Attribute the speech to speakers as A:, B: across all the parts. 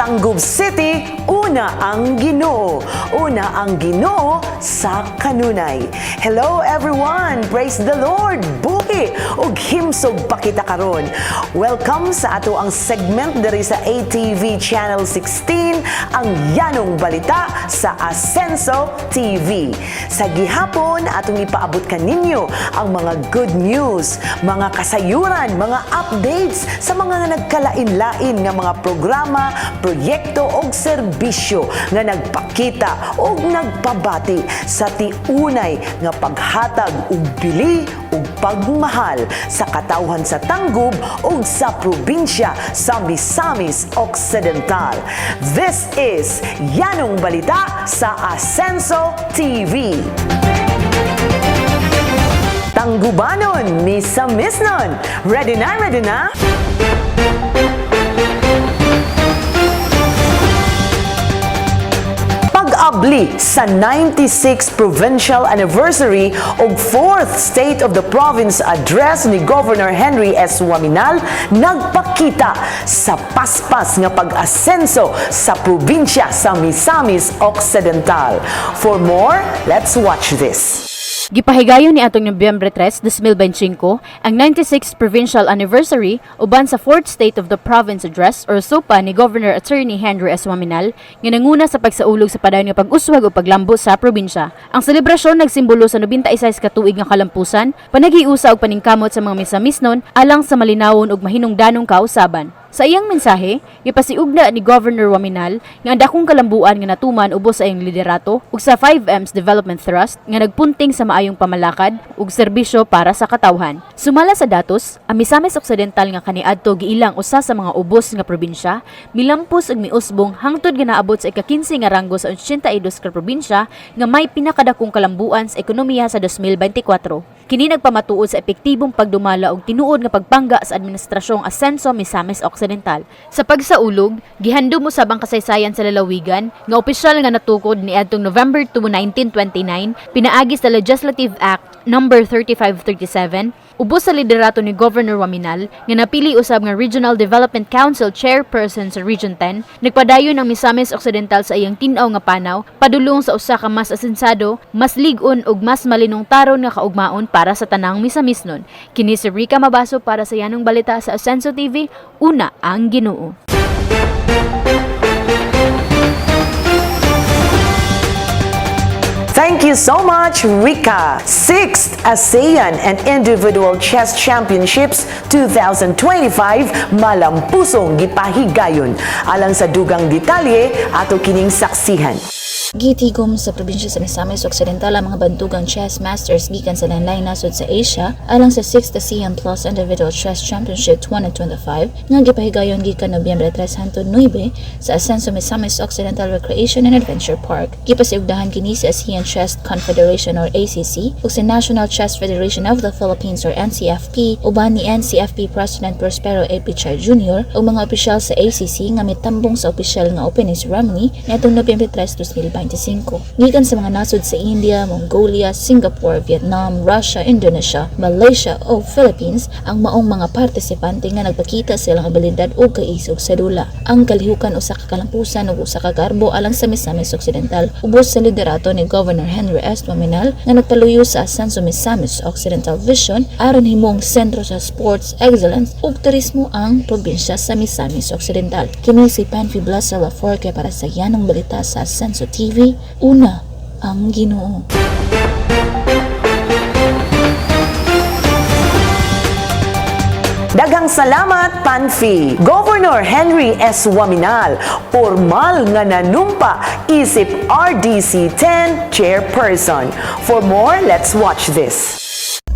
A: Tangub City, una ang Ginoo. Una ang Ginoo sa kanunay. Hello everyone! Praise the Lord! Buhi! Ug himsog pa kita karon. Welcome sa ato ang segment diri sa ATV Channel 16, ang Yanong Balita sa Asenso TV. Sa gihapon, atong ipaabot kaninyo ang mga good news, mga kasayuran, mga updates sa mga nagkalain-lain nga mga programa, proyekto o serbisyo nga nagpakita o nagpabati sa tiunay nga paghatag og bili ug pagmahal sa katawhan sa Tangub ug sa probinsya sa Misamis Occidental. This is Yanong Balita sa Asenso TV. Tanggubanon, Misamisnon. Ready na, ready na? Pag-abli sa 96th Provincial Anniversary ug 4th State of the Province Address ni Governor Henry S. Waminal nagpakita sa paspas nga pag-asenso sa probinsya sa Misamis Occidental. For more, let's watch this.
B: Gipahigayon ni atong Nobyembre 3, 2025 ang 96th Provincial Anniversary uban sa 4th State of the Province Address or SOPA ni Governor Attorney Henry S. Waminal nga nanguna sa pagsaulog sa padayon nga pag-uswag o paglambo sa probinsya. Ang selebrasyon nagsimbolo sa 96 ka tuig nga kalampusan, panaghiusa og paningkamot sa mga misamisnon alang sa malinawon ug mahinungdanong kausaban. Sa iyang mensahe, ipasiugna ni Governor Waminal nga ang dakong kalambuan nga natuman ubos sa iyang liderato ug sa 5M's Development Thrust nga nagpunting sa maayong pamalakad ug serbisyo para sa katawhan. Sumala sa datos, ang Misamis Occidental nga kaniadto giilang usa sa mga ubos nga probinsya, milampos ug miusbong hangtod nga naabot sa ika-15 nga ranggo sa 82 ka probinsya nga may pinakadakong kalambuan sa ekonomiya sa 2024. Kini nagpamatuod sa epektibong pagdumala og tinuod nga pagpangga sa administrasyong Asenso Misamis Occidental. Sa pagsaulog, gihandom usab ang kasaysayan sa lalawigan nga opisyal nga natukod niadtong November 2, 1929 pinaagi sa Legislative Act No. 3537 ubos sa liderato ni Governor Waminal nga napili usab nga Regional Development Council Chairperson sa Region 10, nagpadayon ang Misamis Occidental sa iyang tin-aw nga panaw padulong sa usa ka mas asensado, mas lig-on ug mas malinong taron nga kaugmaon para sa tanang Misamisnon. Kini si Rica Mabaso para sa Yanong Balita sa Asenso TV, una ang Ginoo.
A: Thank you so much, Rika. 6th ASEAN and Individual Chess Championships 2025 malampusong gipahigayon. Alang sa dugang detalye, ato kining saksihan.
C: Gitigom sa probinsya sa Misamis Occidental ang mga bantugang chess masters gikan sa lain-lain nasod sa Asia alang sa 6th ASEAN Plus Individual Chess Championship 2025 nga gipahigayon gikan Nobyembre 3 hangtod 9 sa Asenso Misamis Occidental Recreation and Adventure Park. Gipasiugdahan kini sa ASEAN Chess Confederation or ACC ug sa National Chess Federation of the Philippines or NCFP uban ni NCFP President Prospero A. Pichay Jr. ug mga opisyal sa ACC nga mitambong sa opisyal nga opening ceremony niadtong Nobyembre 3, 2025. Gikan sa mga nasod sa India, Mongolia, Singapore, Vietnam, Russia, Indonesia, Malaysia o Philippines ang maong mga partisipante nga nagpakita sa ilang abilidad o kaisog sa dula. Ang kalihukan usa ka kalampusan ug usa ka garbo alang sa Misamis Occidental ubos sa liderato ni Governor Henry S. Waminal nga nagpaluyo sa Asenso Misamis Occidental Vision aron himong sentro sa sports excellence ug turismo ang probinsya sa Misamis Occidental. Kini si Panfi Blasel Laforque para sa Yanong Balita sa Asenso TV, una ang Ginoo.
A: Daghang salamat, Panfi. Governor Henry S. Waminal, formal nga nanumpa isip RDC 10 Chairperson. For more, let's watch this.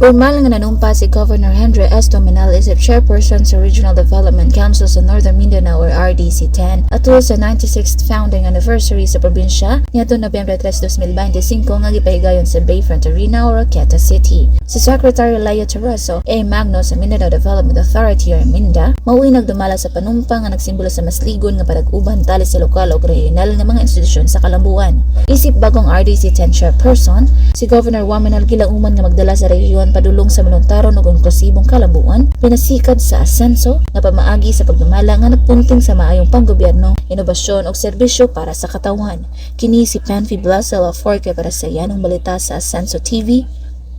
C: Formal nga nanumpa si Governor Henry S. Waminal isip chairperson sa Regional Development Council sa Northern Mindanao or RDC-10 atul sa 96th founding anniversary sa probinsya niadtong Nobyembre 3, 2025 nga gipahigayon sa Bayfront Arena or Quezon City. Si Secretary Leo Terroso A. Magno sa Mindanao Development Authority or MINDA mauwi nagdumala sa panumpa nga nagsimbolo sa mas ligon nga panag-uban tali sa lokal o regional nga mga institusyon sa kalambuan. Isip bagong RDC-10 chairperson, si Governor Waminal gilauman nga magdala sa rehiyon apan padulong sa voluntaron ug inklusibong kalabuan, pinasikad sa asenso na pamaagi sa pagdumala nga nagpunting sa maayong panggobyerno, inobasyon ug serbisyo para sa katawan. Kini si Panfi Blasel Forque para sa Yanong Balita sa Asenso TV.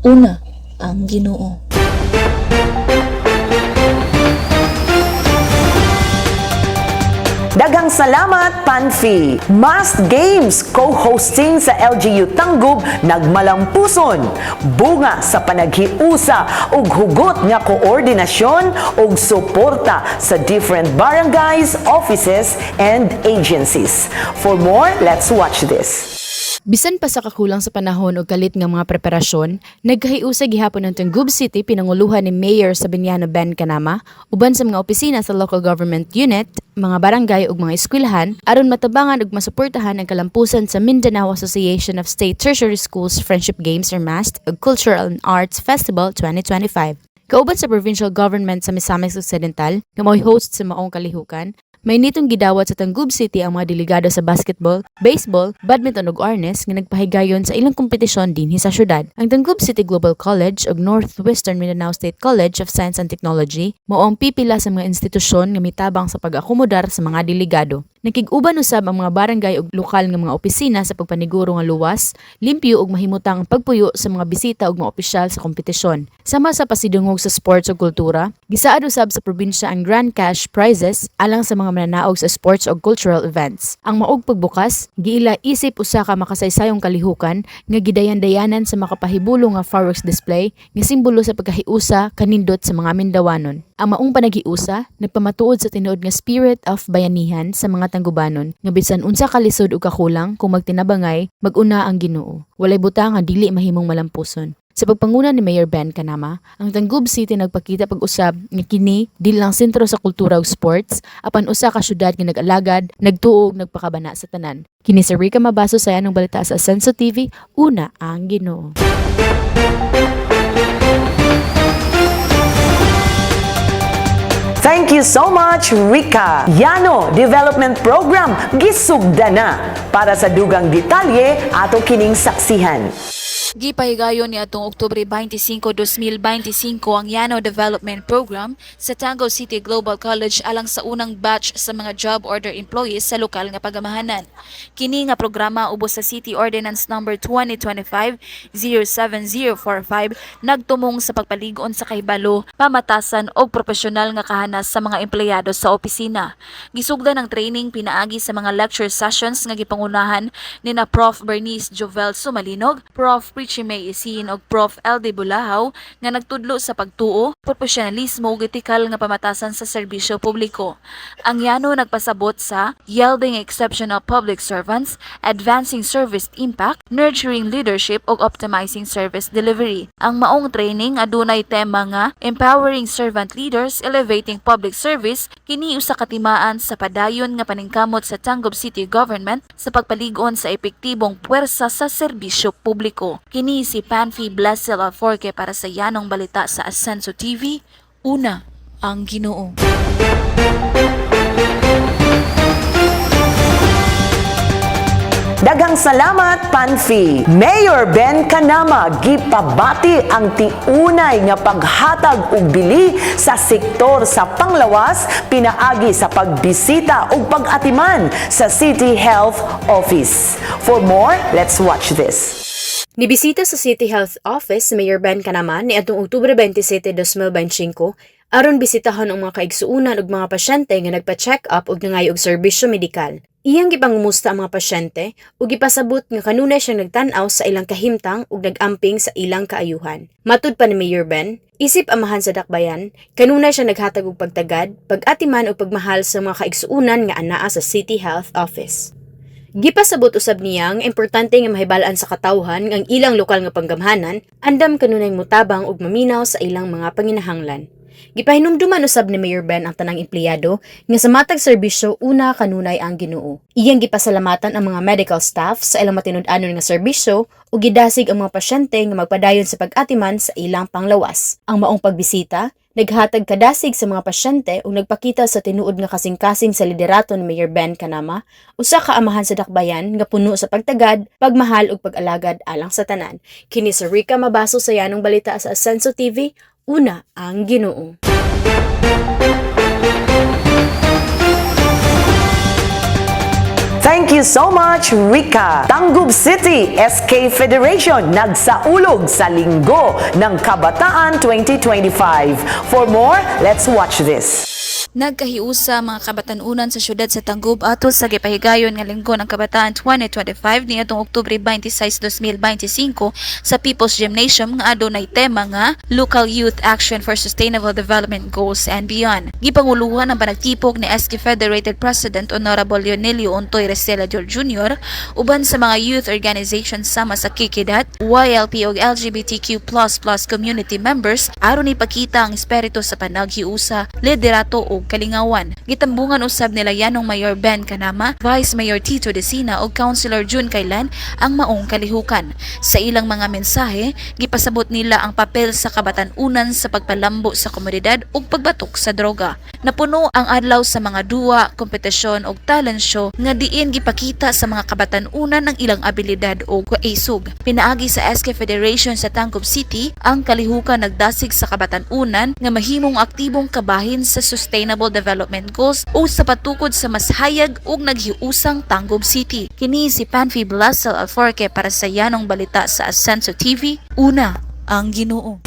C: Una, ang Ginoo.
A: Daghang salamat, Panfi! Mast Games co-hosting sa LGU Tangub nagmalampuson. Bunga sa panaghiusa ug hugot nga koordinasyon ug suporta sa different barangays, offices, and agencies. For more, let's watch this.
B: Bisan pa sa kakulang sa panahon o kalit nga mga preparasyon, nagkahiusa gihapon ng Tangub City pinanguluhan ni Mayor Sabiniano Ben Canama uban sa mga opisina sa local government unit, mga barangay ug mga eskwelahan aron matabangan ug masuportahan ang kalampusan sa Mindanao Association of State Tertiary Schools Friendship Games or MAST ug Cultural and Arts Festival 2025. Kauban sa provincial government sa Misamis Occidental nga mo'y host sa maong kalihukan, may nitong gidawat sa Tangub City ang mga delegado sa basketball, baseball, badminton ug arnis nga nagpahigayon sa ilang kompetisyon dinhi sa syudad. Ang Tangub City Global College ug Northwestern Mindanao State College of Science and Technology mao ang pipila sa mga institusyon nga mitabang sa pag-akomodar sa mga delegado. Nakig-uban usab ang mga barangay ug lokal nga mga opisina sa pagpaniguro nga luwas, limpyo ug mahimutang pagpuyo sa mga bisita ug mga opisyal sa kompetisyon. Sama sa pasidungog sa sports ug kultura, gisaad usab sa probinsya ang grand cash prizes alang sa mga mananaog sa sports ug cultural events. Ang maog pagbukas, giila isip usa ka makasaysayong kalihukan nga gidayan-dayanan sa makapahibulo nga fireworks display nga simbolo sa pagkahiusa kanindot sa mga Mindawanon. Ang maong panaghiusa nagpamatuod sa tinuod nga spirit of bayanihan sa mga Tanggubanon nga bisan unsa ka lisod ug kakulang kung magtinabangay mag-una ang Ginoo. Walay butang nga dili mahimong malampuson. Sa pagpanguna ni Mayor Ben Canama, ang Tangub City nagpakita pag-usab nga kini dili lang sentro sa kultura ug sports, apan usa ka syudad nga nag-alagad, nagtuo ug nagpakabana sa tanan. Kini si Rica Mabaso sa Yanong Balita sa Asenso TV, una ang Ginoo.
A: Thank you so much, Rica. Yano Development Program gisugda na. Para sa dugang detalye, ato kining saksihan.
C: Gipahigayon ni atong Oktubre 25, 2025 ang Yano Development Program sa Tangub City Global College alang sa unang batch sa mga job order employees sa lokal nga pagamahanan. Kini nga programa ubos sa City Ordinance Number 2025-07045 nagtumong sa pagpaligon sa kahibalo, pamatasan o profesional nga kahanas sa mga empleyado sa opisina. Gisugdan ng training pinaagi sa mga lecture sessions nga gipangunahan ni na Prof. Bernice Jovel Sumalinog, Prof. Richie May Isin og Prof. LD Bulahaw nga nagtudlo sa pagtuo, profesionalismo ug etikal nga pamatasan sa serbisyo publiko. Ang Yano nagpasabot sa yielding exceptional public servants, advancing service impact, nurturing leadership ug optimizing service delivery. Ang maong training adunay tema nga empowering servant leaders, elevating public service, kini usa ka timaan sa padayon nga paningkamot sa Tangub City Government sa pagpaligon sa epektibong puwersa sa serbisyo publiko. Kini si Panfi Blasel Forque para sa Yanong Balita sa Asenso TV. Una, ang Ginoo.
A: Daghang salamat, Panfi. Mayor Ben Canama gipabati ang tiunay nga paghatag og bili sa sektor sa panglawas pinaagi sa pagbisita ug pag-atiman sa City Health Office. For more, let's watch this.
B: Nibisita sa City Health Office si Mayor Ben Canama ni atong Oktubre 27, 2025 aron bisitahan ang mga kaigsuunan ug mga pasyente nga nagpa-check up ug nangayo og serbisyo medikal. Iyang gipangumusta ang mga pasyente ug gipasabot nga kanunay siyang nagtan-aw sa ilang kahimtang ug nag-amping sa ilang kaayuhan. Matud pa ni Mayor Ben, isip amahan sa dakbayan, kanunay siya naghatag og pagtagad, pag-atiman ug pagmahal sa mga kaigsuunan nga anaa sa City Health Office. Gipasabot usab niya nga importante nga mahibalaan sa katawhan ang ilang lokal nga panggamhanan, andam kanunay mutabang ug maminaw sa ilang mga panginahanglan. Gipahinumduman usab ni Mayor Ben ang tanang empleyado nga sa matag serbisyo una kanunay ang Ginoo. Iyang gipasalamatan ang mga medical staff sa ilang matinud-anon nga serbisyo ug gidasig ang mga pasyente nga magpadayon sa pag-atiman sa ilang panglawas. Ang maong pagbisita Naghatag kadasig sa mga pasyente ug nagpakita sa tinuod nga kasing-kasing sa liderato ni Mayor Ben Kanama, usa ka amahan sa dakbayan nga puno sa pagtagad, pagmahal ug pag-alagad alang sa tanan. Kini si Rica Mabaso sa yanong balita sa Ascenso TV, una ang Ginoo.
A: Thank you so much, Rica. Tangub City SK Federation nagsaulog sa Linggo ng Kabataan 2025. For more, let's watch this.
C: Nagkahiusa mga kabatanunan sa syudad sa Tangub ato sa gipahigayon nga Linggo ng Kabataan 2025 niadtong Oktubre 26, 2025 sa People's Gymnasium nga adunay tema nga Local Youth Action for Sustainable Development Goals and Beyond. Gipanguluhan ang panagtipok ni SK Federated President Honorable Leonelio Ontoy Restilador Jr. uban sa mga youth organizations sama sa Kikidat, YLP ug LGBTQ++ community members aron ipakita ang espiritu sa panaghiusa, liderato ug kalingawan. Gitambungan usab nila yanong Mayor Ben Kanama, Vice Mayor Tito Desina ug Councilor June Kailan ang maong kalihukan. Sa ilang mga mensahe, gipasabot nila ang papel sa kabatanunan sa pagpalambo sa komunidad ug pagbatok sa droga. Napuno ang adlaw sa mga duwa, kompetisyon ug talent show nga diin gipakita sa mga kabatanunan ang ilang abilidad ug kaisog. Pinaagi sa SK Federation sa Tangub City, ang kalihukan nagdasig sa kabatanunan nga mahimong aktibong kabahin sa Sustainable Development Goals o sa patukod sa mas hayag ug naghiusang Tangub City. Kini si Panfi Blasel Alforque para sa yanong balita sa Ascenso TV, una ang Ginoo.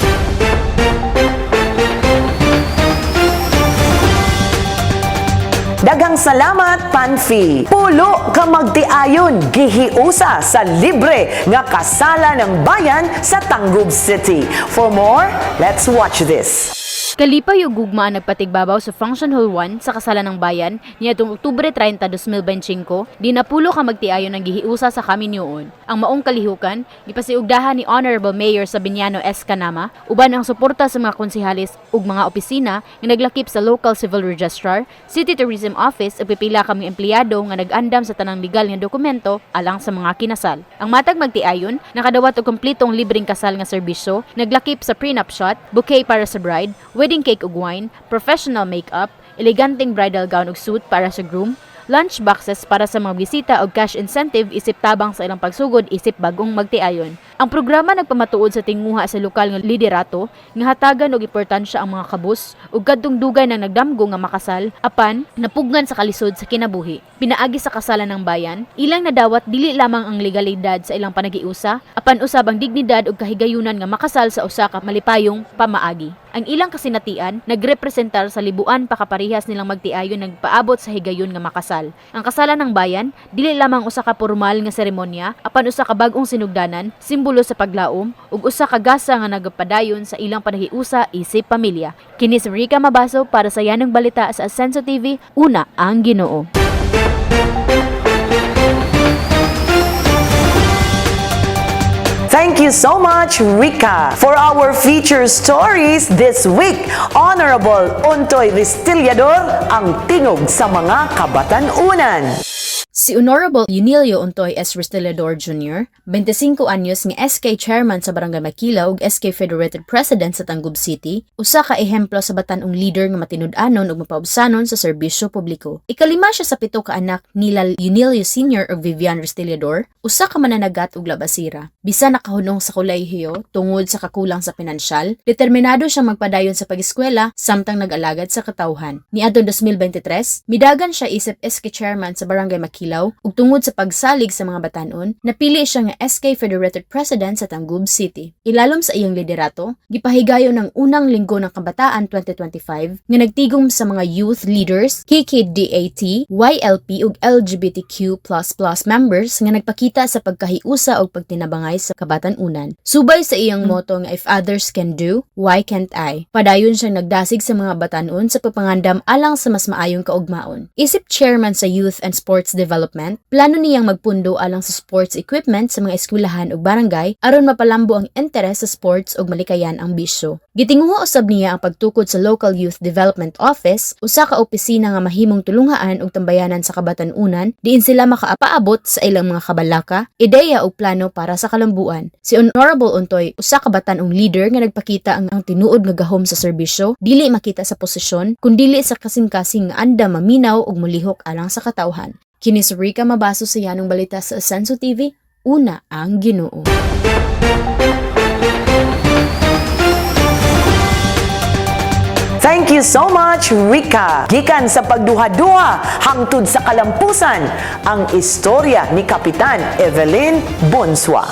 A: Daghang salamat, Panfi. Pulo ka magtiayon gihiusa sa libre nga kasala ng bayan sa Tangub City. For more, let's watch this.
B: Kalipay ug gugma ang nagpatigbabaw sa Function Hall 1 sa Kasalan ng Bayan niadtong Oktubre 30, 2025, di napulo ka magtiayon ng gihiusa sa kaminyoon. Ang maong kalihukan gipasiugdahan ni Honorable Mayor Sabiniano S. Kanama uban ang suporta sa mga konsehalis ug mga opisina nga naglakip sa Local Civil Registrar, City Tourism Office ug pipila ka mga empleyado nga nag-andam sa tanang legal nga dokumento alang sa mga kinasal. Ang matag magtiayon nakadawat og kumpletong libreng kasal nga serbisyo, naglakip sa prenup shot, bouquet para sa bride, wedding cake ug wine, professional makeup, eleganteng bridal gown ug suit para sa groom, lunch boxes para sa mga bisita ug cash incentive isip tabang sa ilang pagsugod isip bagong magtiayon. Ang programa nagpamatuod sa tinguha sa lokal nga liderato nga hatagan og importansya ang mga kabus ug kadtong dugay nang nagdamgo nga makasal apan napugnan sa kalisod sa kinabuhi. Pinaagi sa kasalan ng bayan, ilang nadawat dili lamang ang legalidad sa ilang panagiusa apan usab ang dignidad ug kahigayunan nga makasal sa usa ka malipayong pamaagi. Ang ilang kasinatian nagrepresentar sa libuan pa kaparehas nilang magtiayon nagpaabot sa higayon nga makasal. Ang kasalan ng bayan dili lamang usa ka formal nga seremonya apan usa ka bag-ong sinugdanan, simbolo sa paglaom ug usa ka gasa nga nagapadayon sa ilang panahiusa isip pamilya. Kini si Rica Mabaso para sa yanong balita sa Ascenso TV, una ang Ginoo.
A: Thank you so much, Rica. For our feature stories this week, Honorable Ontoy Restilador ang tingog sa mga kabatanunan.
B: Si Honorable Leonelio Ontoy S. Restilador Jr., 25 anyos nga SK Chairman sa Barangay Makilaw ug SK Federated President sa Tangub City, usa ka ehemplo sa batanong leader nga matinud-anon ug mapaubsanon sa serbisyo publiko. Ikalima siya sa 7 ka anak nila Leonelio Sr. ug Vivian Restilador, usa ka mananagat ug labasira. Bisan nakahunong sa kolehiyo tungod sa kakulang sa pinansyal, determinado siyang magpadayon sa pag-eskwela samtang nag-alagad sa katawhan. Niadtong 2023, midagan siya isip SK Chairman sa Barangay Makilaw ug tungod sa pagsalig sa mga batanon, napili siya nga SK Federated President sa Tangub City. Ilalom sa iyang liderato, gipahigayon ng unang linggo ng Kabataan 2025 nga nagtigom sa mga youth leaders, KKDAT, YLP ug LGBTQ++ members nga nagpakita sa pagkahiusa ug pagtinabangay sa kabatanunan. Subay sa iyang motto nga if others can do, why can't I? Padayon siyang nagdasig sa mga batanon sa pagpangandam alang sa mas maayong kaugmaon. Isip chairman sa Youth and Sports Development Development, plano niyang magpundo alang sa sports equipment sa mga eskwelahan ug barangay aron mapalambo ang interes sa sports ug malikayan ang bisyo. Gitinguha usab niya ang pagtukod sa Local Youth Development Office, usa ka opisina nga mahimong tulungaan ug tambayanan sa kabatan-unan diin sila makaapaabot sa ilang mga kabalaka, ideya ug plano para sa kalambuan. Si Honorable Untoy, usa ka batan-ong leader nga nagpakita ang tinuod nga gahom sa serbisyo, dili makita sa posisyon, kundi sa kasing-kasing nga anda maminaw ug mulihok alang sa katawhan. Kini si Rica Mabaso sa yanong balita sa Asenso TV, una ang Ginoo.
A: Thank you so much, Rica. Gikan sa pagduha-duha hangtod sa kalampusan, ang istorya ni Kapitan Evelyn Bonswa.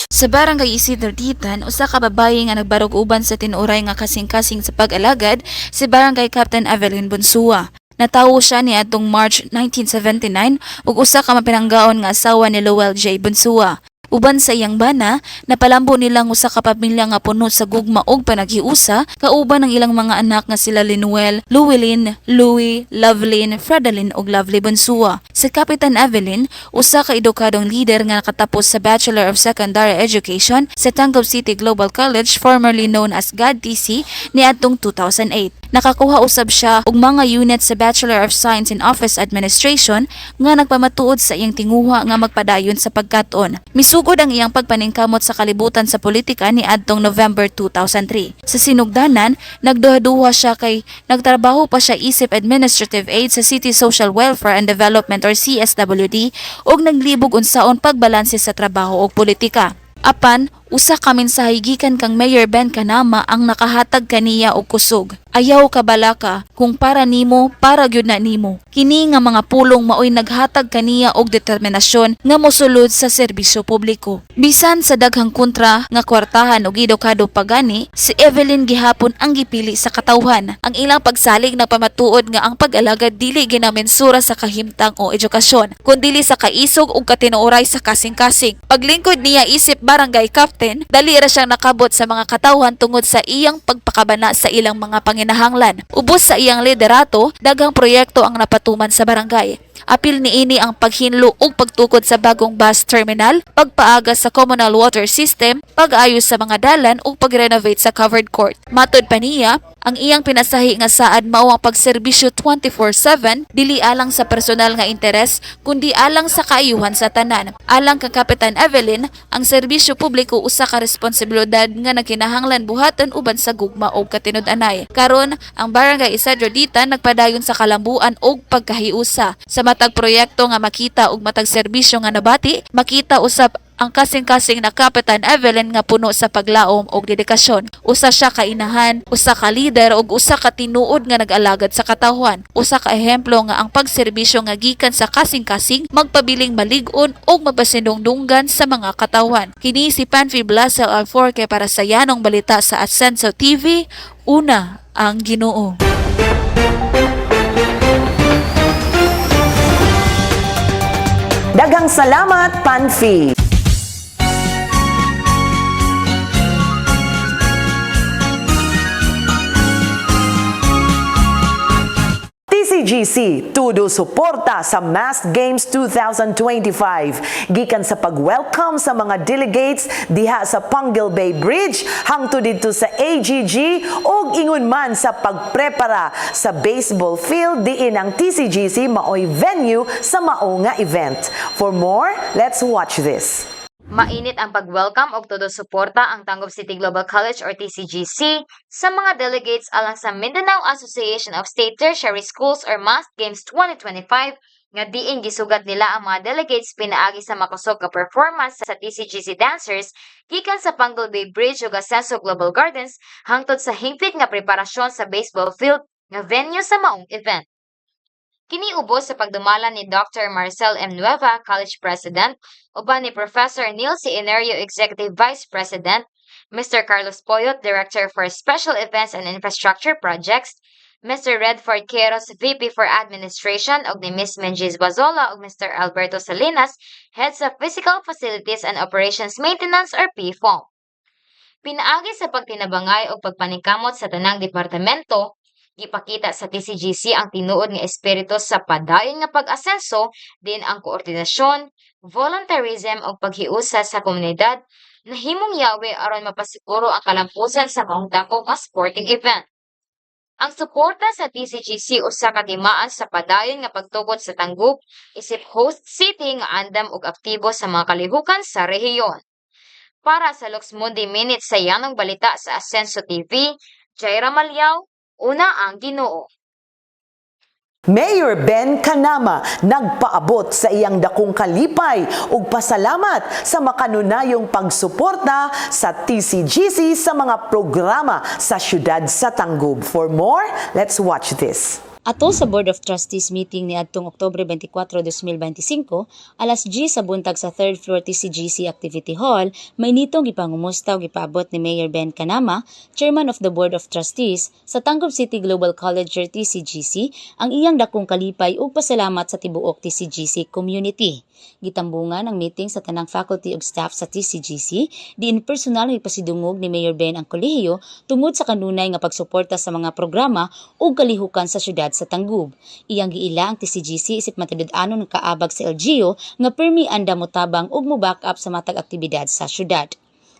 C: Sa barangay Isidro Ditan, usa ka babaye nga nagbarog uban sa tinuray nga kasing-kasing sa pag-alagad si Barangay Captain Evelyn Bonsua. Natawo siya ni atong March 1979 ug usa ka mapinanggaon nga asawa ni Lowell J. Bonsua. Uban sa iyang bana, napalambo nilang usa ka pamilya nga puno sa gugma og panaghiusa, kauban ang ilang mga anak nga sila Linuel, Llewellyn, Louie, Lovelyn, Fredalyn ug Lovely Bonsua. Si Kapitan Evelyn, usa ka edukadong leader nga nakatapos sa Bachelor of Secondary Education sa Tangub City Global College, formerly known as GAD-TC, niadtong 2008. Nakakuha usab siya og mga unit sa Bachelor of Science in Office Administration nga nagpamatuod sa iyang tinguha nga magpadayon sa pagkaton. Misugod ang iyang pagpaningkamot sa kalibutan sa politika ni adtong November 2003. Sa sinugdanan, nagduha-duha siya kay nagtrabaho pa siya isip administrative aid sa City Social Welfare and Development or CSWD ug naglibog unsaon pagbalanse sa trabaho ug politika. Apan, usa ka mensahe gikan kang Mayor Ben Kanama ang nakahatag kaniya og kusog. Ayaw ka balaka, kung para nimo, para gyud na nimo. Kini nga mga pulong maoy naghatag kaniya og determinasyon nga mosulod sa serbisyo publiko. Bisan sa daghang kontra nga kwartahan og edukado pagani, si Evelyn gihapon ang gipili sa katawhan. Ang ilang pagsalig nagpamatuod nga ang pag-alagad dili ginamensura sa kahimtang o edukasyon, kundi sa kaisog ug katinuoray sa kasing-kasing. Paglingkod niya isip barangay captain, dali ra siyang nakabot sa mga katawhan tungod sa iyang pagpakabana sa ilang mga panginahanglan. Ubos sa iyang liderato, daghang proyekto ang napatuman sa barangay. Apil niini ang paghinlo ug pagtukod sa bagong bus terminal, pagpaaga sa communal water system, pag-ayos sa mga dalan ug pag-renovate sa covered court. Matod pa niya, ang iyang pinasahi nga saad mao ang pagserbisyo 24/7 dili alang sa personal nga interes kundi alang sa kaayuhan sa tanan. Alang kang Kapitan Evelyn, ang serbisyo publiko usa ka responsibilidad nga nagkinahanglan buhaton uban sa gugma ug katinud-anay. Karon, ang Barangay Isidro Ditan nagpadayon sa kalambuan ug pagkahiusa. Sa matag proyekto nga makita ug matag serbisyo nga nabati, makita usab ang kasing-kasing na Kapitan Evelyn nga puno sa paglaom og dedikasyon. Usa siya ka inahan, usa ka leader ug usa ka tinuod nga nag-alagad sa katawhan. Usa ka ehemplo nga ang pagserbisyo nga gikan sa kasing-kasing magpabiling malig-on ug mapasinungdunggan sa mga katawhan. Kini si Panfi Blasel Alforque para sa yanong balita sa Asenso TV, una ang Ginoo.
A: Daghang salamat, Panfi. TCGC, tudo suporta sa Masked Games 2025. Gikan sa pag-welcome sa mga delegates diha sa Panguil Bay Bridge hangtod dito sa AGG ug ingon man sa pagprepara sa baseball field diin ang TCGC maoy venue sa mao nga event. For more, let's watch this.
D: Mainit ang pag-welcome o todo suporta ang Tangub City Global College or TCGC sa mga delegates alang sa Mindanao Association of State Tertiary Schools or Masked Games 2025 nga diin gisugat nila ang mga delegates pinaagi sa makusog ka performance sa TCGC dancers gikan sa Panguil Bay Bridge ug Asenso Global Gardens hangtod sa hingpit nga preparasyon sa baseball field nga venue sa maong event. Kini ubos sa pagdumala ni Dr. Marcel M. Nueva, College President, uban ni Professor Neil C. Enerio, Executive Vice President, Mr. Carlos Poyot, Director for Special Events and Infrastructure Projects, Mr. Redford Queros, VP for Administration, ug ni Ms. Menjiz Bazola ug Mr. Alberto Salinas, Heads of Physical Facilities and Operations Maintenance or PFOM. Pinaagi sa pagtinabangay o pagpaningkamot sa tanang departamento, Gipakita sa TCGC ang tinuod nga espiritu sa padayon nga pag-asenso, din ang koordinasyon, volunteerism ug paghiusa sa komunidad nahimong yawi aron mapasiguro ang kalampusan sa maong dako nga sporting event. Ang suporta sa TCGC usa ka timaan sa padayon nga pagtukod sa tanggub isip host city nga andam ug aktibo sa mga kalihukan sa rehiyon. Para sa Luxmundi Minute sa Yanong Balita sa Asenso TV, Jaira Malyaw, una ang Ginoo.
A: Mayor Ben Canama nagpaabot sa iyang dakong kalipay ug pasalamat sa makanunayong pagsuporta sa TCGC sa mga programa sa syudad sa Tangub. For more, let's watch this.
E: Ato sa Board of Trustees meeting ni adtong Oktubre 24, 2025, alas 10 sa buntag sa 3rd floor TCGC Activity Hall, may nitong gipangumusta o gipaabot ni Mayor Ben Canama, Chairman of the Board of Trustees sa Tangub City Global College or TCGC, ang iyang dakong kalipay ug pasalamat sa tibuok TCGC community. Gitambungan ang meeting sa tanang faculty ug staff sa TCGC, diin personal nga ipasidungog ni Mayor Ben ang kolehiyo tungod sa kanunay nga pagsuporta sa mga programa ug kalihukan sa syudad sa Tangub. Iyang giila ang TCGC isip matudud-anon nga kaabag sa LGU nga permi anda motabang ug mo-back up sa matag aktibidad sa syudad.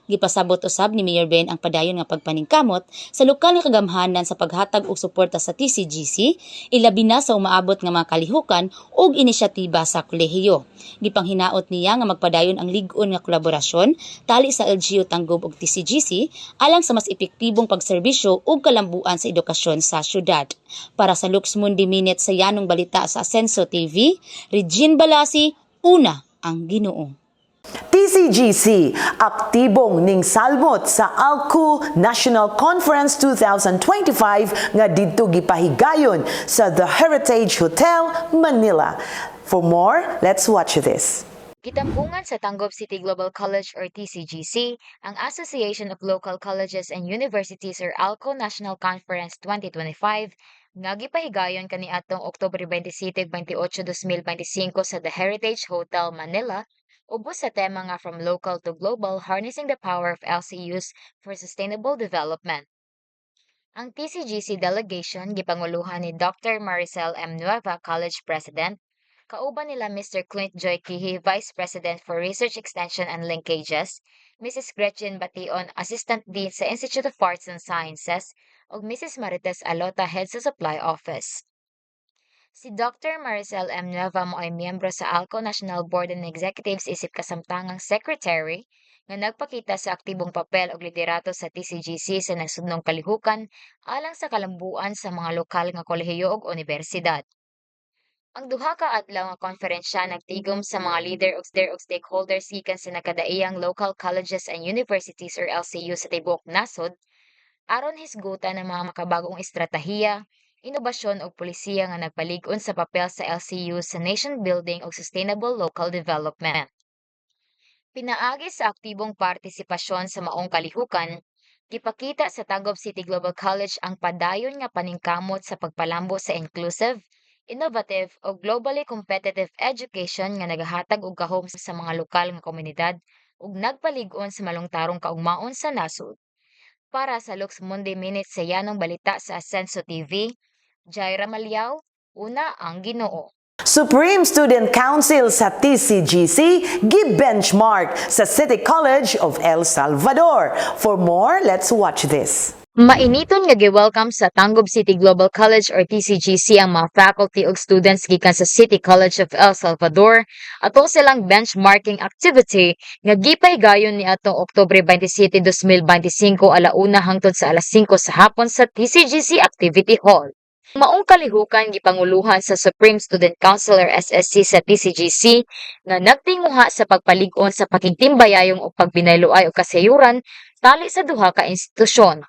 E: Gipasabot usab ni Mayor Ben ang padayon nga pagpaningkamot sa lokal nga kagamhanan sa paghatag og suporta sa TCGC, ilabi na sa umaabot nga mga kalihukan ug inisyatiba sa kolehiyo. Gipanghinaot niya nga magpadayon ang lig-on nga kolaborasyon tali sa LGU Tangub ug TCGC alang sa mas epektibong pagserbisyo ug kalambuan sa edukasyon sa syudad. Para sa Luxmundi Minute sa Yanong Balita sa Asenso TV, Regine Balasi, una ang Ginoo.
A: TCGC, aktibong ning salmot sa ALCU National Conference 2025 nga didto gipahigayon sa The Heritage Hotel, Manila. For more, let's watch this.
D: Gitambungan sa Tangub City Global College or TCGC, ang Association of Local Colleges and Universities or ALCO National Conference 2025 nga gipahigayon kaniadtong Oktubre 27, 28, 2025 sa The Heritage Hotel, Manila. Ubos sa tema nga From Local to Global, Harnessing the Power of LCUs for Sustainable Development. Ang TCGC delegation gipanguluhan ni Dr. Maricel M. Nueva, College President, kauban nila Mr. Clint Joy Kihi, Vice President for Research Extension and Linkages, Mrs. Gretchen Bation, Assistant Dean sa Institute of Arts and Sciences, ug Mrs. Marites Alota, Head sa Supply Office. Si Dr. Maricel M. Nueva mo ay miyembro sa ALCO National Board and Executives isip kasamtangang Secretary nga nagpakita sa aktibong papel ug liderato sa TCGC sa nasudnong kalihukan alang sa kalambuan sa mga lokal nga kolehiyo ug universidad. Ang duha ka adlaw nga konferensya nagtigom sa mga leader ug stakeholders gikan sa nakadaiyang local colleges and universities or LCU sa tibuok nasod aron hisgutan ang mga makabagong estratehiya, inobasyon o polisiya nga nagpalig-on sa papel sa LCU sa nation building o sustainable local development. Pinaagi sa aktibong partisipasyon sa maong kalihukan, gipakita sa Tangub City Global College ang padayon nga paningkamot sa pagpalambo sa inclusive, innovative o globally competitive education nga nagahatag og gahom sa mga lokal nga komunidad ug nagpalig-on sa malungtarong kaugmaon sa nasod. Para sa Luxmundi Minute sa Yanong Balita sa Asenso TV, Jaira Malyaw, una ang Ginoo.
A: Supreme Student Council sa TCGC gi-benchmark sa City College of El Salvador. For more, let's watch this.
D: Mainiton nga gi-welcome sa Tangub City Global College or TCGC ang mga faculty ug students gikan sa City College of El Salvador ato silang benchmarking activity nga gipahigayon ni atong Oktubre 27, 2025 alauna hangtod sa alas 5 sa hapon sa TCGC Activity Hall. Maong kalihukan gipanguluhan sa Supreme Student Council or SSC sa TCGC nga nagtinguha sa pagpalig-on sa pakigtimbayayong o pagbinayloay o kasayuran tali sa duha ka institusyon.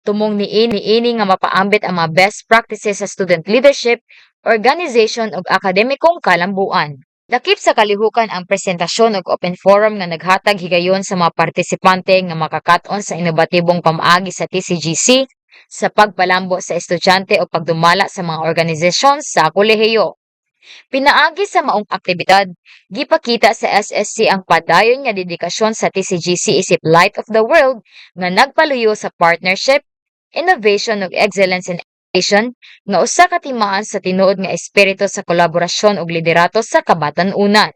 D: Tumong niini nga mapaambit ang mga best practices sa student leadership, organization ug akademikong kalambuan. Dakip sa kalihukan ang presentasyon ug open forum nga naghatag higayon sa mga partisipante nga makakat-on sa inobatibong pamaagi sa TCGC sa pagpalambo sa estudyante o pagdumala sa mga organisasyon sa kolehiyo. Pinaagi sa maong aktibidad, gipakita sa SSC ang padayon nga dedikasyon sa TCGC isip Light of the World nga nagpaluyo sa partnership, innovation ug excellence in nga usa ka timaan sa tinuod nga espiritu sa kolaborasyon ug liderato sa kabatan-unan.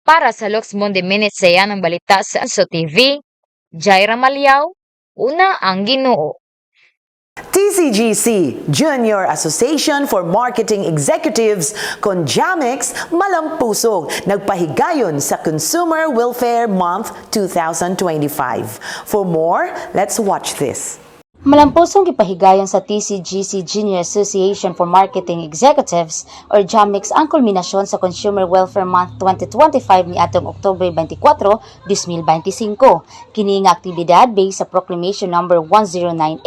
D: Para sa Lux Mundi Minutes sa yanang balita sa Anso TV, Jaira Malyaw, una ang Ginoo.
A: TCGC, Junior Association for Marketing Executives, kon Jamix, malampusog, nagpahigayon sa Consumer Welfare Month 2025. For more, let's watch this.
E: Malampusong gipahigayon sa TCGC Junior Association for Marketing Executives or JAMIX ang kulminasyon sa Consumer Welfare Month 2025 ni atong Oktubre 24, 2025. Kini nga aktibidad based sa Proclamation No. 1098,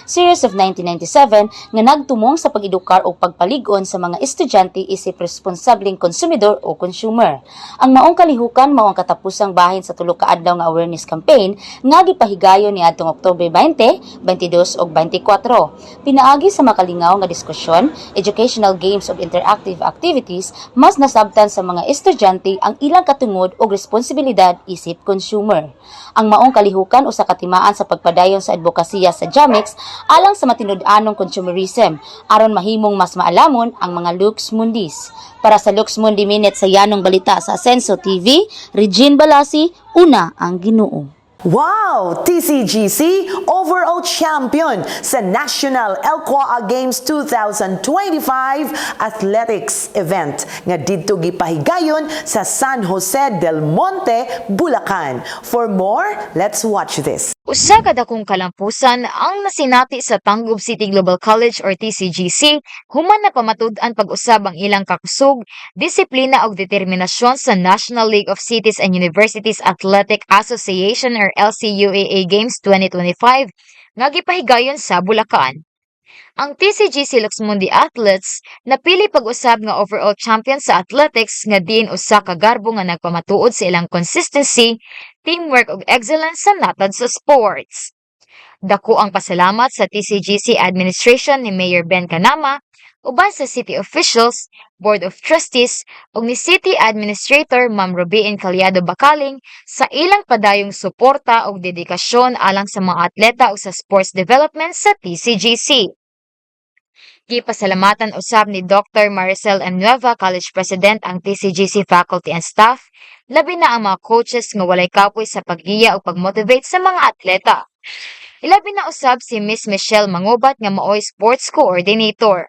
E: Series of 1997 nga nagtumong sa pag-edukar o pagpaligon sa mga estudyante isip responsableng konsumidor o consumer. Ang maong kalihukan mao ang katapusang bahin sa tulo ka adlaw nga awareness campaign nga gipahigayon ni atong Oktubre 20, 22 ug 24. Pinaagi sa makalingaw nga diskusyon, educational games ug interactive activities, mas nasabtan sa mga estudyante ang ilang katungod ug responsibilidad isip consumer. Ang maong kalihukan usa ka timaan sa pagpadayon sa advokasya sa JAMIX alang sa matinud-anong consumerism aron mahimong mas maalamon ang mga Lux Mundis. Para sa Lux Mundi Minutes sa yanong balita sa Asenso TV, Regine Balasi, una ang Ginoo.
A: Wow! TCGC overall champion sa National Elcoa Games 2025 Athletics event nga didto gipahigayon sa San Jose del Monte, Bulacan. For more, let's watch this.
D: Usa ka dakong kalampusan ang nasinati sa Tangub City Global College or TCGC human na pamatud-an pag-usab ang ilang kakusog, disiplina ug determinasyon sa National League of Cities and Universities Athletic Association or LCUAA Games 2025 nga gipahigayon sa Bulacan. Ang TCGC Lux Mundi Athletes napili pag-usab nga overall champion sa athletics nga diin usa ka garbo nga nagpamatuod sa ilang consistency, teamwork ug excellence sa natad sa sports. Dako ang pasalamat sa TCGC administration ni Mayor Ben Canama, uban sa city officials, board of trustees ug ni city administrator Ma'am Rubiin Calyado Bacaling sa ilang padayong suporta ug dedikasyon alang sa mga atleta ug sa sports development sa TCGC. Gipasalamatan usab ni Dr. Maricel Nueva, College President ang TCGC faculty and staff, labi na ang mga coaches nga walay kapoy sa pag-iya o pag-motivate sa mga atleta. Ilabi na usab si Miss Michelle Mangubat nga maoy sports coordinator.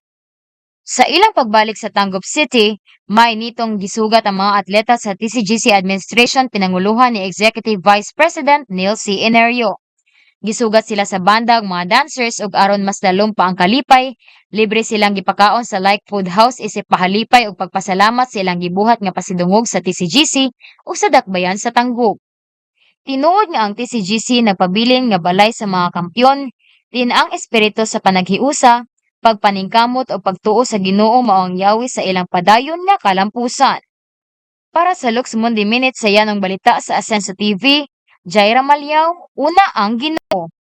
D: Sa ilang pagbalik sa Tangub City, may nitong gisugat ang mga atleta sa TCGC administration pinanguluhan ni Executive Vice President Neil C. Enerio. Gisugat sila sa banda ug mga dancers ug aron mas lalong pa ang kalipay, libre silang gipakaon sa Like Food House isip pahalipay ug pagpasalamat sa ilang gibuhat nga pasidungog sa TCGC ug sa dakbayan sa Tangub. Tinuod nga ang TCGC nagpabilin nga balay sa mga kampyon, din ang espiritu sa panaghiusa, pagpaningkamot o pagtuo sa Ginoo mao ang yawi sa ilang padayon nga kalampusan. Para sa Lux Mundi Minutes sa yanong balita sa Asenso TV, Jaira Malyaw, una ang Ginoo.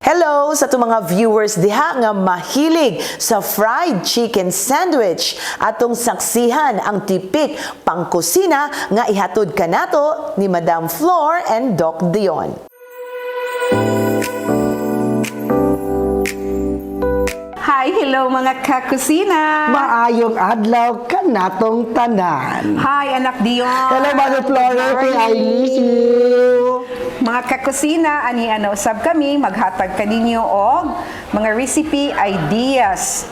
A: Hello sa itong mga viewers diha nga mahilig sa fried chicken sandwich. Atong saksihan ang tipik pangkusina nga ihatod kanato ni Madam Flor and Doc Dion.
F: Hi, hello mga kakusina!
G: Maayong adlaw ka natong tanan.
F: Hi, anak Dion!
G: Hello, Mother Flora. I miss you.
F: Mga kakusina, ani usab kami, maghatag kaninyo og mga recipe ideas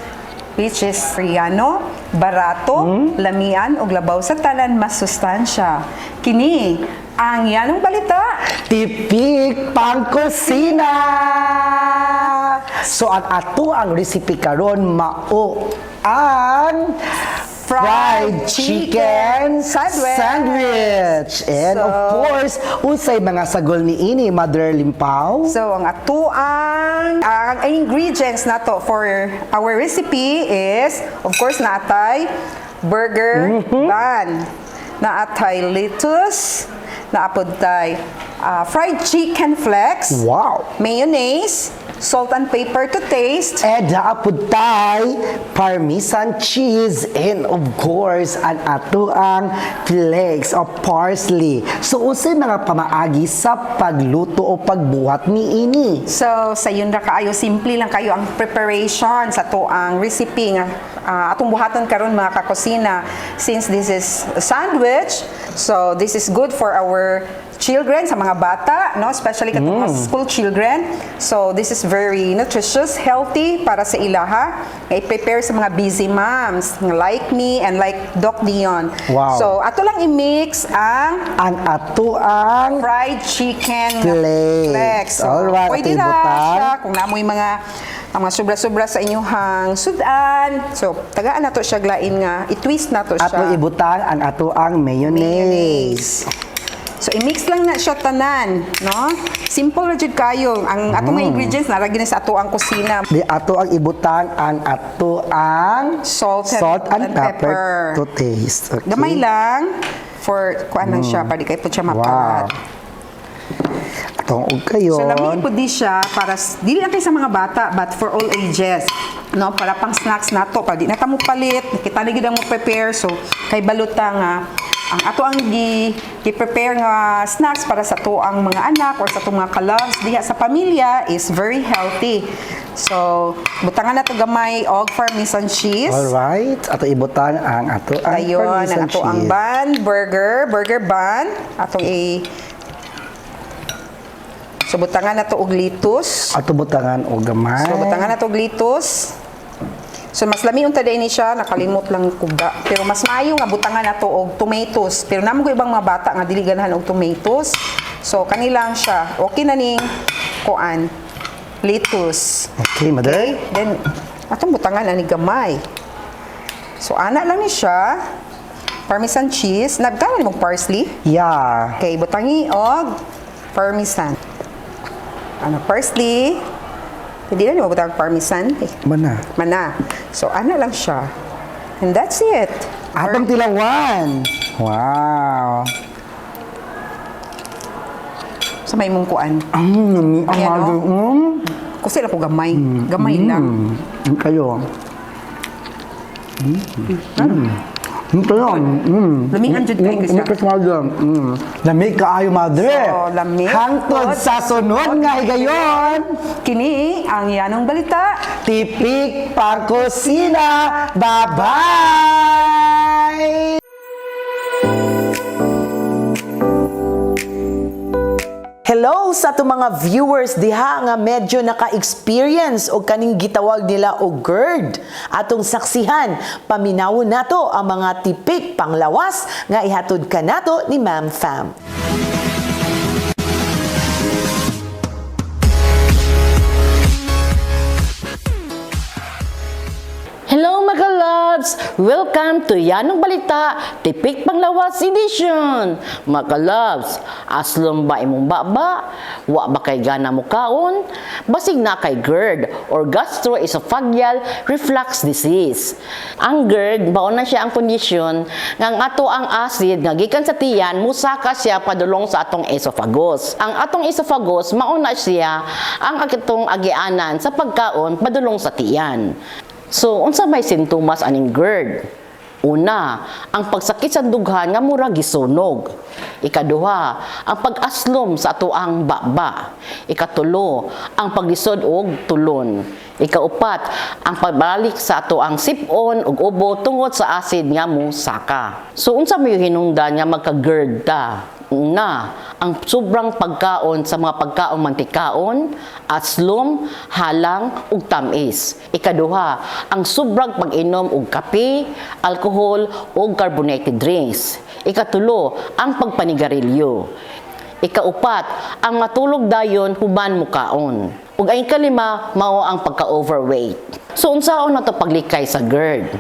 F: which is Riano, barato, lamian ug labaw sa tanan mas sustansya. Kini ang yanong balita.
G: Tipik pangkusina. So ang ato ang recipe karon mao ang fried chicken sandwich. And
F: So,
G: of course, unsay mga sagol ni ini, Mother Limpaw?
F: So, ang ingredients nato for our recipe is, of course, naatay burger bun, naatay lettuce, naapod tay fried chicken flakes,
G: Wow.
F: mayonnaise, salt and pepper to taste.
G: Eda aputay, parmesan cheese, and of course, ang ato ang flakes o parsley. So, unsay mga pamaagi sa pagluto o pagbuhat ni ini?
F: So, sa yun ra kaayo, simple lang kayo ang preparation sa to ang recipe nga atong buhaton karon mga kakusina. Since this is a sandwich, so this is good for our children, sa mga bata, no? Especially katong mga school children. So, this is very nutritious, healthy para sa ilaha. I-prepare sa mga busy moms like me and like Doc Dion.
G: Wow.
F: So, ato lang i-mix ang
G: Ang ato ang
F: fried chicken
G: Flakes.
F: So,
G: Alright,
F: pwede
G: ate
F: na
G: Butang.
F: siya kung namoy mga sobra-sobra sa inyuhang sudan. So, tagaan na to siya glain nga. I-twist na to siya.
G: ato ibutang ang ato ang mayonnaise.
F: So, i-mix lang na siya tanan, no? Simple ra jud kayo. Ang atong mga ingredients naragi na sa ato ang kusina.
G: Di ato ang ibutang ang ato ang
F: Salt
G: and pepper to taste. Okay?
F: Gamay lang for kuan lang siya para di kayo po siya mapalat.
G: Atong og kayo.
F: So, lami po di siya para, dili lang kayo sa mga bata, but for all ages. No, para pang snacks na to. Para di na tamo palit, kita na gid ang mo prepare. So, kay baluta nga, ang ato ang gi-prepare nga snacks para sa to ang mga anak or sa to mga kalabs diha sa pamilya is very healthy. So, butangan na to gamay og parmesan cheese.
G: Alright, ato ibutang ang ato ang
F: Dayon,
G: parmesan
F: ang ato ang
G: cheese.
F: bun, burger bun. Atong So, butangan na to og lettuce.
G: Ato butangan og gamay.
F: So, butangan na to og lettuce. So, mas lami unta din ni siya, nakalimot lang kuga. Pero mas maayo nga butangan na to og tomatoes. Pero namo ko ibang mga bata nga dili ganahan og tomatoes. So, kanilang siya. Okay na ning kuan lettuce.
G: Okay, mother.
F: Okay? Then, atong butangan na ni gamay. So, ana lang ni siya. Parmesan cheese. Nagkaroon mong parsley.
G: Yeah.
F: Okay, butangi og parmesan. Ano, parsley. Hindi na niyo butang parmesan.
G: Mana?
F: Mana. So, ano lang siya. And that's it.
G: Atong tilawan. Wow.
F: Sa may mong kuan.
G: Ang
F: Ayan,
G: halo.
F: Kasi lang ko gamay. Gamay lang.
G: Kayo. Ito yun.
F: Lamihan jud kayo siya.
G: Lamig kaayo, mother.
F: So, lamig.
G: Hangtod sa sunod nga higayon.
F: Kini ang yanong balita.
G: Tipik Pangkusina. Bye-bye!
A: Hello sa ato mga viewers diha nga medyo naka-experience o kaning gitawag nila og GERD. Atong saksihan, paminawon nato ang mga tipik panglawas nga ihatod kanato ni Ma'am Fam.
H: Hello mga loves! Welcome to Yanong Balita, Tipik Panglawas Edition! Mga loves, aslom ba imong baba? Wa ba kay gana mo kaon? Basig na kay GERD or gastroesophageal reflux disease. Ang GERD, baon na siya ang kondisyon nga ang ato ang acid nga gikan sa tiyan, musaka siya padulong sa atong esophagus. Ang atong esophagus, mauna siya ang atong agianan sa pagkaon padulong sa tiyan. So, unsa may sintomas aning GERD? Una, ang pagsakit sa dughan nga mura gisunog. Ikaduha, ang pag-aslom sa atuang baba. Ikatulo, ang paglisod og tulon. Ikaupat, ang pagbalik sa atuang sipon ug ubo tungod sa acid nga musaka. So, unsa may hinungdan nga magka-GERD ta? Una, ang sobrang pagkaon sa mga pagkaon mantikaon, aslom, halang, ug tamis. Ikaduha, ang sobrang pag-inom og kape, alcohol, ug carbonated drinks. Ikatulo, ang pagpanigarilyo. Ikaupat, ang matulog dayon human mukaon. Ug ang ikalima, mao ang pagka-overweight. So unsaon na to paglikay sa GERD?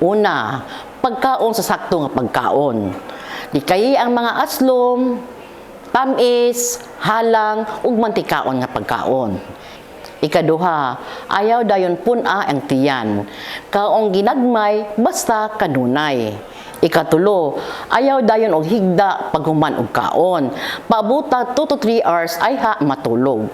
H: Una, pagkaon sa sakto nga pagkaon. Di kay ang mga aslom, tamis, halang, ug mantikaon nga pagkaon. Ikaduha, ayaw dayon puna ang tiyan. Kaong ginagmay, basta kanunay. Ikatulo, ayaw dayon og higda paghuman og kaon. Pabuta 2 to 3 hours ay ha matulog.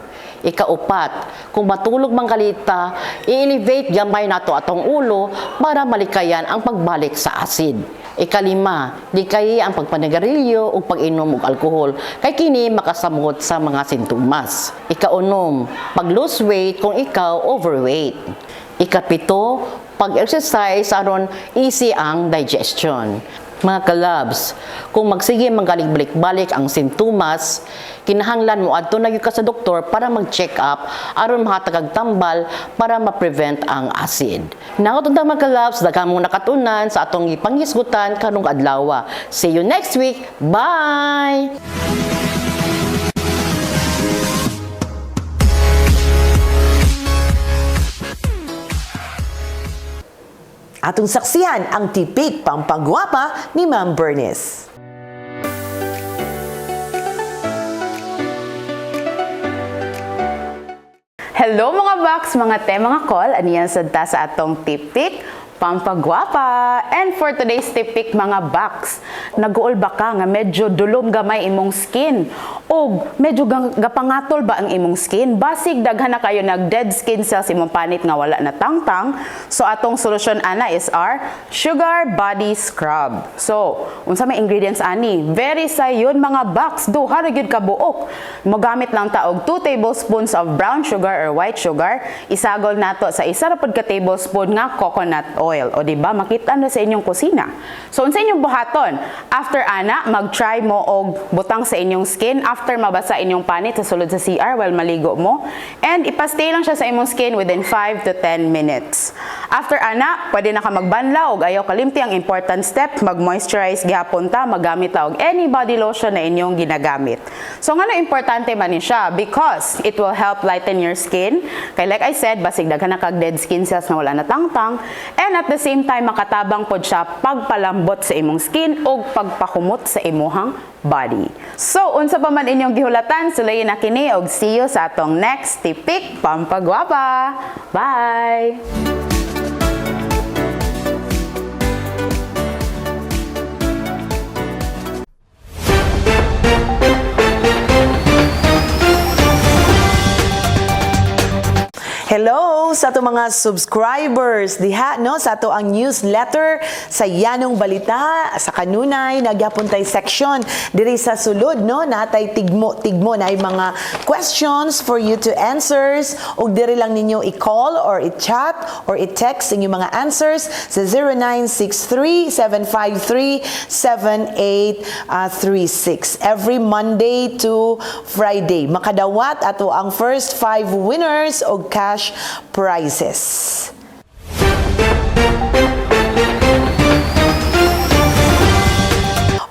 H: Ikaupat, kung matulog mang kalita, i-elevate gamay nato atong ulo para malikayan ang pagbalik sa acid. Ikalima, di kay ang pagpanagarilyo o pag-inom og alkohol kay kini makasamot sa mga sintomas. Ikaunom, pag-lose weight kung ikaw overweight. Ikapito, pag-exercise aron easy ang digestion. Mga kalabs, kung magsige manggaling-balik-balik ang sintomas, kinahanglan mo adto na gyud ka sa doktor para mag-check up aron mahatag tambal para ma-prevent ang acid. Naotong mga kalabs, daghang mong nakatunan sa atong ipanghisgutan karong adlaw. See you next week. Bye.
A: Atong saksihan ang tipik pampagwapa ni Ma'am Bernice.
I: Hello mga box, mga te, mga call. Aniyan sadta sa atong tipik pampagwapa. And for today's tipik mga box, nag-uol ba ka nga medyo dulom gamay imong skin? O medyo gapangatol ba ang imong skin? Basig daghan na kayo nag dead skin cells imong panit nga wala na tangtang. So atong solusyon ana is our Sugar Body Scrub. So, unsa may ingredients ani? Very sayon mga box, duha ra gyud ka buok. Mogamit lang ta og 2 tablespoons of brown sugar or white sugar. Isagol nato sa isa ra pud ka tablespoon nga coconut oil. O diba, makita na sa inyong kusina. So, unsa inyong buhaton? After ana, mag-try mo og butang sa inyong skin after mabasa inyong panit sa sulod sa CR while maligo mo. And ipastay lang siya sa imong skin within 5 to 10 minutes. After ana, pwede na ka magbanlaw og ayaw kalimti ang important step, mag-moisturize gihapon ta, magamit ta og any body lotion na inyong ginagamit. So ngano importante man ni siya? Because it will help lighten your skin. Kay like I said, basig daghan na kag dead skin cells na wala na tangtang. And at the same time, makatabang pod siya pagpalambot sa imong skin o pagpakumot sa imuhang body. So, unsa pa man inyong gihulatan, sulayin na kini og see you sa atong next tipik pampagwapa. Bye!
A: Hello sa ato mga subscribers diha no sa ato ang newsletter sa Yanong Balita sa kanunay nagyapon tay section diri sa sulod no natay tigmo na mga questions for you to answers ug diri lang ninyo i-call or i-chat or i-text inyong mga answers sa 0963-753-7836 every Monday to Friday makadawat ato ang first 5 winners og cash prizes.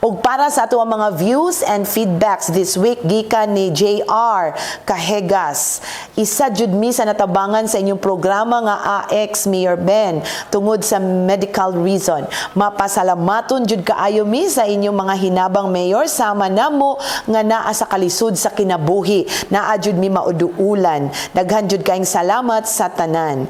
A: Og para sa ato ang mga views and feedbacks this week gikan ni JR Kahegas. Isa jud mi sa natabangan sa inyong programa nga AX Mayor Ben tungod sa medical reason. Mapasalamaton jud kaayo mi sa inyong mga hinabang mayor sama namo nga naa sa kalisod sa kinabuhi. Naa jud mi mauduulan. Daghan jud kaayong salamat sa tanan.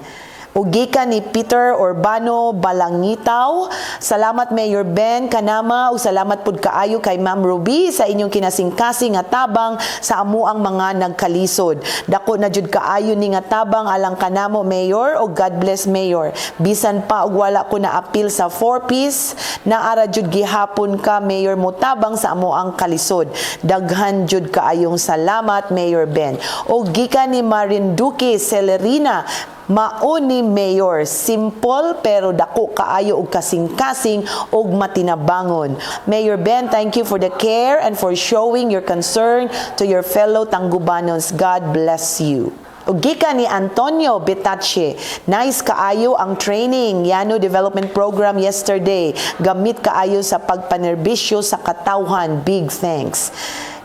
A: Ug gikan ni Peter Urbano Balangitaw. Salamat Mayor Ben kanama ug salamat pud kaayo kay Ma'am Ruby sa inyong kinasingkasing nga tabang sa amuang mga nagkalisod. Dako na jud kaayo ni nga tabang alang kanamo Mayor ug God bless Mayor. Bisan pa ug wala ko na appeal sa 4-piece naara jud gihapon ka Mayor mo tabang sa amuang kalisod. Daghan jud kaayong salamat Mayor Ben. Ug gikan ni Marinduque Celerina mao ni Mayor, simple pero dako kaayo og kasing-kasing og matinabangon. Mayor Ben, thank you for the care and for showing your concern to your fellow Tanggubanons. God bless you. Ug gikan ni Antonio Betache, nice kaayo ang training Yano Development Program yesterday. Gamit kaayo sa pagpanerbisyo sa katawhan. Big thanks.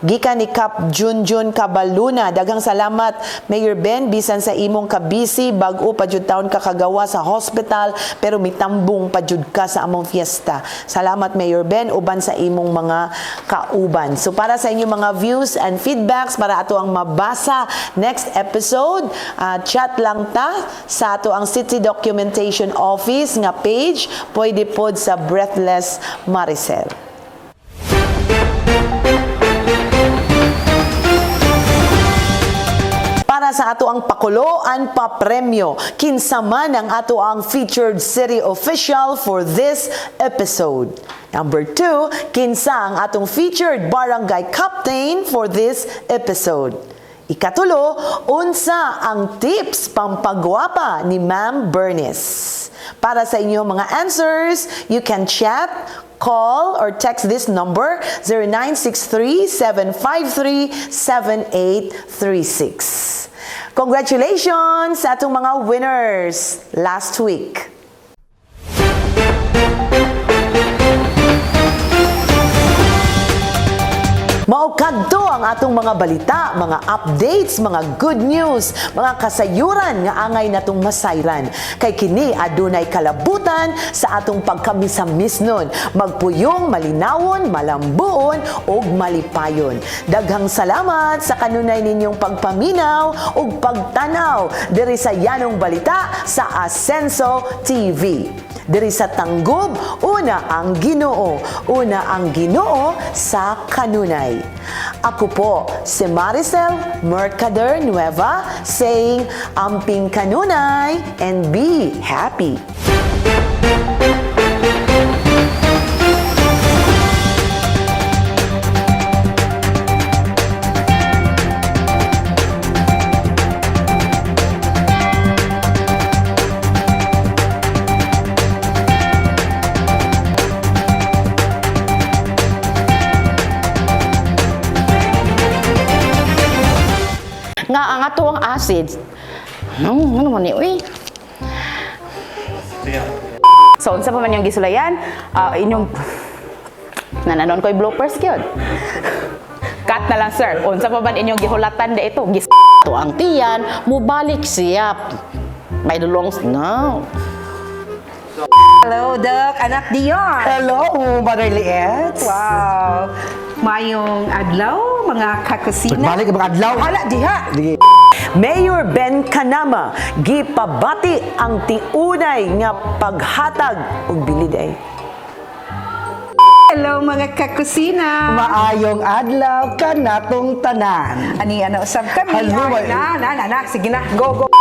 A: Gikan ni Kap Junjun Cabaluna, daghang salamat Mayor Ben bisan sa imong kabisi bag-o pa jud taon ka kagawa sa hospital pero mitambong pa jud ka sa among fiesta. Salamat Mayor Ben uban sa imong mga kauban. So para sa inyong mga views and feedbacks para ato ang mabasa next episode, chat lang ta sa ato ang City Documentation Office nga page, pwede pod sa Breathless Maricel. Para para sa ato ang pakuloan pa premyo. Kinsa man ang ato ang featured city official for this episode. Number 2, kinsa ang atong featured barangay captain for this episode. Ikatulo, unsa ang tips pampagwapa ni Ma'am Bernice? Para sa inyong mga answers, you can chat, call, or text this number 0963-753-7836. Congratulations sa atong mga winners last week. Maukadto ang atong mga balita, mga updates, mga good news, mga kasayuran nga angay natong masayran. Kay kini adunay kalabutan sa atong pagkamisamisnon, magpuyong, malinawon, malambuon ug malipayon. Daghang salamat sa kanunay ninyong pagpaminaw ug pagtanaw diri sa Yanong Balita sa Asenso TV. Diri sa Tanggob, una ang Ginoo sa kanunay. Ako po si Maricel Mercader Nueva saying amping kanunay and be happy.
H: Nga ang ato ang acid. Ano man ni uy?
I: So, unsa pa man yung gisulayan? Inyong nananon ko'y bloopers gyud. Cut na lang, sir. Unsa pa man inyong gihulatan de ito?
H: To ang tiyan, mubalik siya. May dulongs no.
F: Hello, Doc. Anak Dion.
G: Hello, Mother Liet.
F: Wow. Mayong adlaw, mga kakusina.
G: Balik ang mga adlaw.
F: Hala, diha.
A: Mayor Ben Canama gipabati ang tiunay nga paghatag og bilid ay.
F: Hello, mga kakusina.
G: Maayong adlaw ka natong tanan.
F: Ani, usab kami.
G: Hello,
F: Ay,
G: ma-
F: na. Sige na. Go, go.